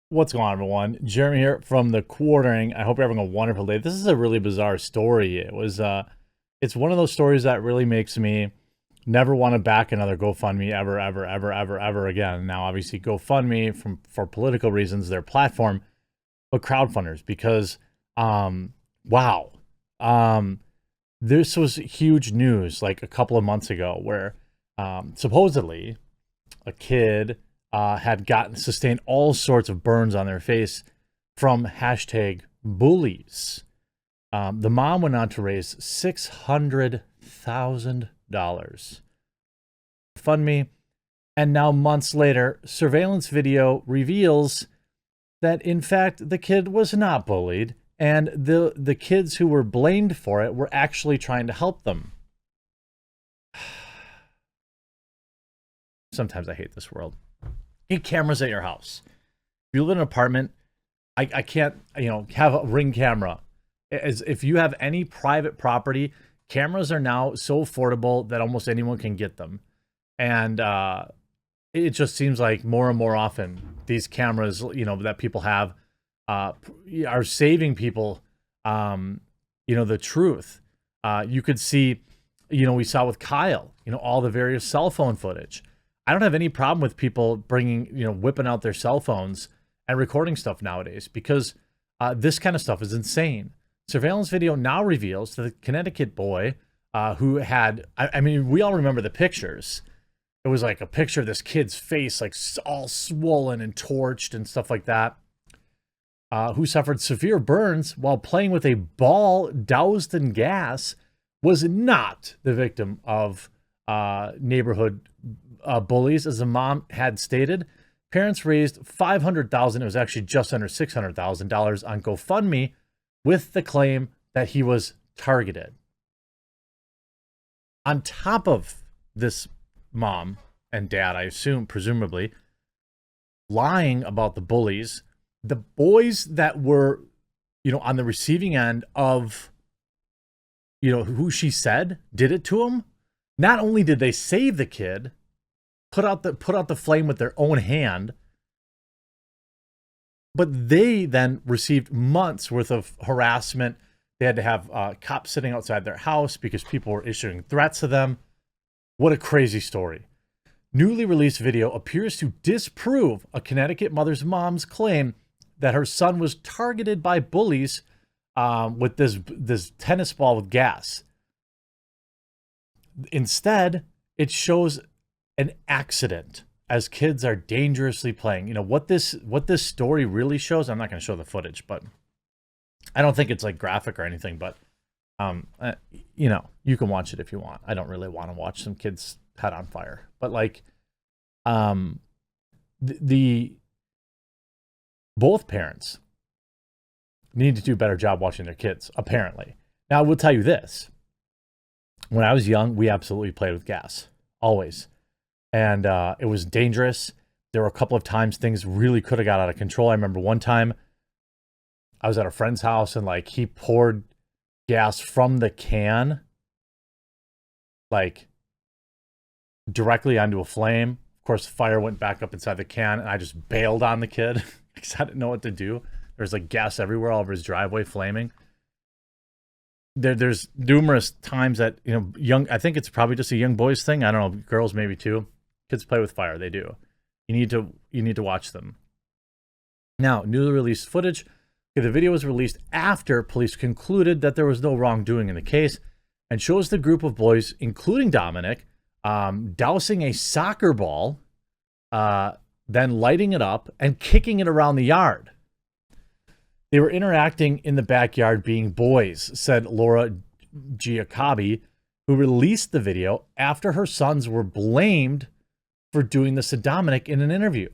What's going on, everyone? Jeremy here from the Quartering. I hope you're having a wonderful day. This is a really bizarre story. It's one of those stories that really makes me never want to back another GoFundMe ever again. Now, obviously, GoFundMe for political reasons, their platform, but crowdfunders because, wow, this was huge news like a couple of months ago where supposedly a kid had sustained all sorts of burns on their face from hashtag bullies. The mom went on to raise $600,000. Fund me. And now months later, surveillance video reveals that in fact the kid was not bullied and the kids who were blamed for it were actually trying to help them. Sometimes I hate this world. Get cameras at your house. If you live in an apartment, I can't, have a Ring camera. If you have any private property, cameras are now so affordable that almost anyone can get them. And it just seems like more and more often these cameras, that people have are saving people, the truth. You could see, we saw with Kyle, all the various cell phone footage. I don't have any problem with people whipping out their cell phones and recording stuff nowadays because this kind of stuff is insane. Surveillance video now reveals that the Connecticut boy who had, I mean, we all remember the pictures. It was like a picture of this kid's face, like all swollen and torched and stuff like that, who suffered severe burns while playing with a ball doused in gas, was not the victim of neighborhood bullies, as the mom had stated. Parents raised $500,000. It was actually just under $600,000 on GoFundMe with the claim that he was targeted. On top of this, mom and dad, I assume, presumably, lying about the bullies, the boys that were, on the receiving end of, who she said did it to him. Not only did they save the kid, put out the flame with their own hand, but they then received months worth of harassment. They had to have cops sitting outside their house because people were issuing threats to them. What a crazy story. Newly released video appears to disprove a Connecticut mother's mom's claim that her son was targeted by bullies with this tennis ball with gas. Instead, it shows an accident as kids are dangerously playing. What this story really shows, I'm not going to show the footage, but I don't think it's like graphic or anything, but you can watch it if you want. I don't really want to watch some kid's head on fire, but like both parents need to do a better job watching their kids, apparently. Now, I will tell you this. When I was young, we absolutely played with gas, always. And it was dangerous. There were a couple of times things really could have got out of control. I remember one time I was at a friend's house and like he poured gas from the can, like directly onto a flame. Of course, the fire went back up inside the can and I just bailed on the kid because I didn't know what to do. There's like gas everywhere all over his driveway flaming. There's numerous times that, I think it's probably just a young boys thing. I don't know, girls maybe too. Kids play with fire, they do. You need to watch them. Now, newly released footage. The video was released after police concluded that there was no wrongdoing in the case and shows the group of boys, including Dominic, dousing a soccer ball, then lighting it up and kicking it around the yard. They were interacting in the backyard being boys, said Laura Giacobbe, who released the video after her sons were blamed for doing this to Dominic in an interview.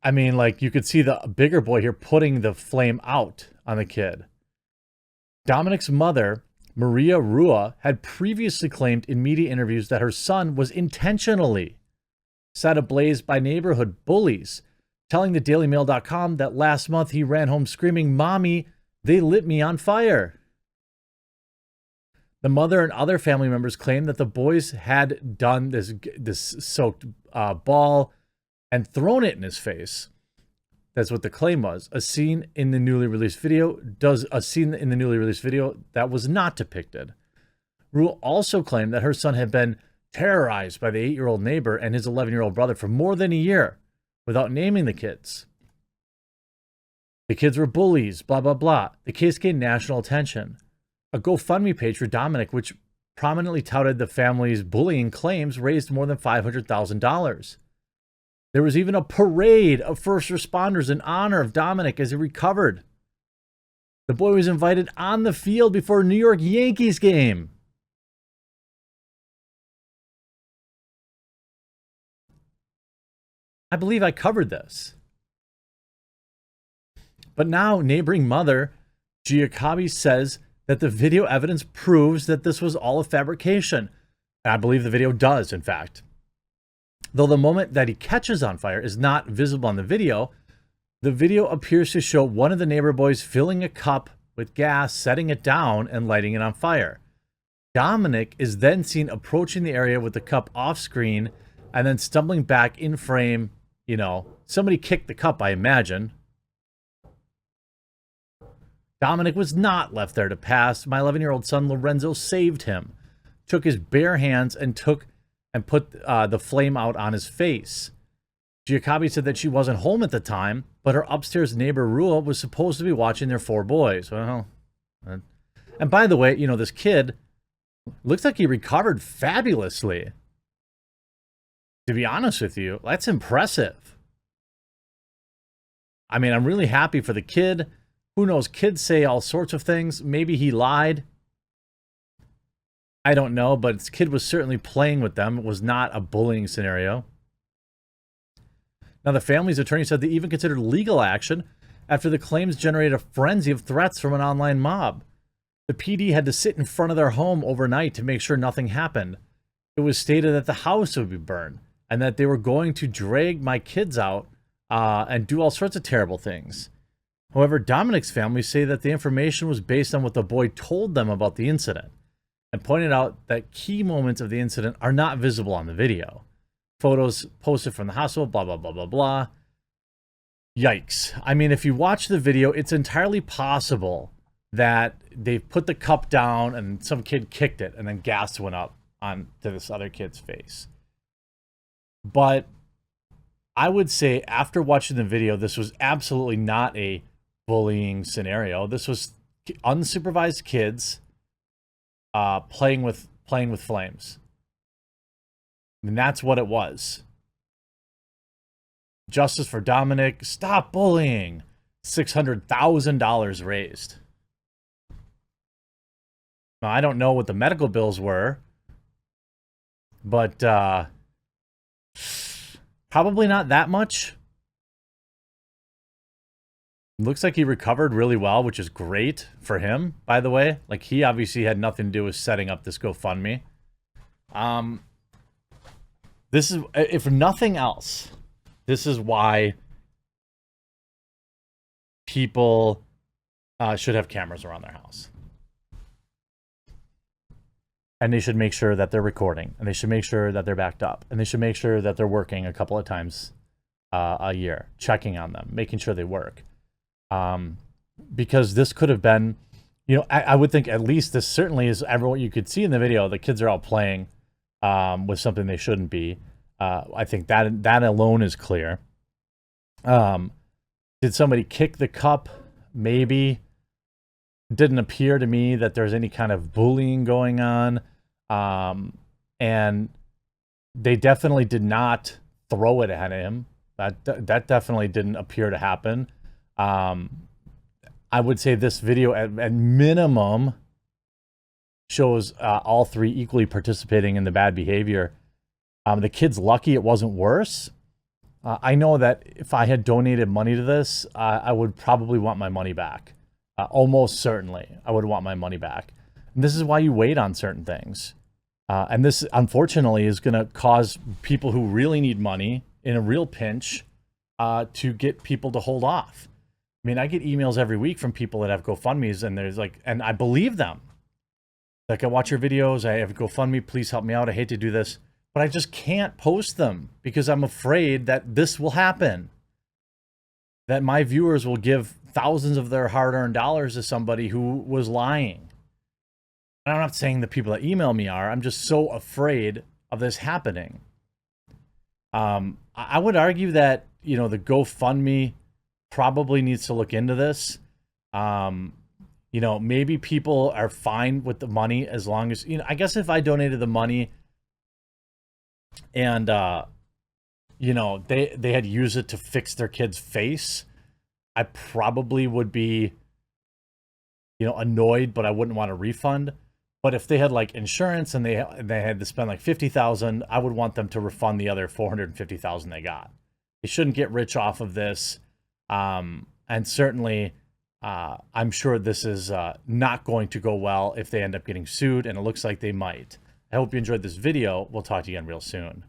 I mean, like, you could see the bigger boy here putting the flame out on the kid. Dominic's mother, Maria Rua, had previously claimed in media interviews that her son was intentionally set ablaze by neighborhood bullies, telling the DailyMail.com that last month he ran home screaming, "Mommy, they lit me on fire." The mother and other family members claim that the boys had done this soaked ball and thrown it in his face. That's what the claim was. A scene in the newly released video that was not depicted. Rule also claimed that her son had been terrorized by the 8-year-old neighbor and his 11-year-old brother for more than a year without naming the kids. The kids were bullies, blah, blah, blah. The case gained national attention. A GoFundMe page for Dominic, which prominently touted the family's bullying claims, raised more than $500,000. There was even a parade of first responders in honor of Dominic as he recovered. The boy was invited on the field before a New York Yankees game. I believe I covered this. But now neighboring mother Giacobbe says that the video evidence proves that this was all a fabrication. And I believe the video does, in fact. Though the moment that he catches on fire is not visible on the video appears to show one of the neighbor boys filling a cup with gas, setting it down, and lighting it on fire. Dominic is then seen approaching the area with the cup off screen and then stumbling back in frame. You know, somebody kicked the cup, I imagine. Dominic was not left there to pass. My 11-year-old son Lorenzo saved him, took his bare hands and put the flame out on his face. Giacobbe said that she wasn't home at the time, but her upstairs neighbor Rua was supposed to be watching their 4 boys. Well, and by the way, you know, this kid looks like he recovered fabulously. To be honest with you, that's impressive. I mean, I'm really happy for the kid. Who knows? Kids say all sorts of things. Maybe he lied. I don't know, but his kid was certainly playing with them. It was not a bullying scenario. Now, the family's attorney said they even considered legal action after the claims generated a frenzy of threats from an online mob. The PD had to sit in front of their home overnight to make sure nothing happened. It was stated that the house would be burned and that they were going to drag my kids out and do all sorts of terrible things. However, Dominic's family say that the information was based on what the boy told them about the incident and pointed out that key moments of the incident are not visible on the video. Photos posted from the hospital, blah, blah, blah, blah, blah. Yikes. I mean, if you watch the video, it's entirely possible that they put the cup down and some kid kicked it and then gas went up onto this other kid's face. But I would say after watching the video, this was absolutely not a bullying scenario. This was unsupervised kids playing with flames. And that's what it was. Justice for Dominic. Stop bullying. $600,000 raised. Now, I don't know what the medical bills were, but probably not that much. Looks like he recovered really well, which is great for him, by the way. Like, he obviously had nothing to do with setting up this GoFundMe. This is, if nothing else, this is why people should have cameras around their house. And they should make sure that they're recording. And they should make sure that they're backed up. And they should make sure that they're working a couple of times a year. Checking on them. Making sure they work. Because this could have been, you know, I would think at least this certainly is everyone you could see in the video. The kids are all playing with something they shouldn't be. I think that alone is clear. Did somebody kick the cup? Maybe. Didn't appear to me that there's any kind of bullying going on. And they definitely did not throw it at him. That definitely didn't appear to happen. I would say this video at minimum shows all 3 equally participating in the bad behavior. The kid's lucky it wasn't worse. I know that if I had donated money to this, I would probably want my money back. Almost certainly, I would want my money back. And this is why you wait on certain things. And this, unfortunately, is going to cause people who really need money in a real pinch to get people to hold off. I mean, I get emails every week from people that have GoFundMes, and there's like, and I believe them. Like, I watch your videos, I have GoFundMe, please help me out. I hate to do this, but I just can't post them because I'm afraid that this will happen. That my viewers will give thousands of their hard-earned dollars to somebody who was lying. I'm not saying the people that email me are. I'm just so afraid of this happening. I would argue that, you know, the GoFundMe probably needs to look into this. You know, maybe people are fine with the money as long as, you know, I guess if I donated the money and, you know, they had used it to fix their kid's face, I probably would be, you know, annoyed, but I wouldn't want a refund. But if they had like insurance and they had to spend like $50,000, I would want them to refund the other $450,000 they got. They shouldn't get rich off of this. And certainly, I'm sure this is not going to go well if they end up getting sued, and it looks like they might. I hope you enjoyed this video. We'll talk to you again real soon.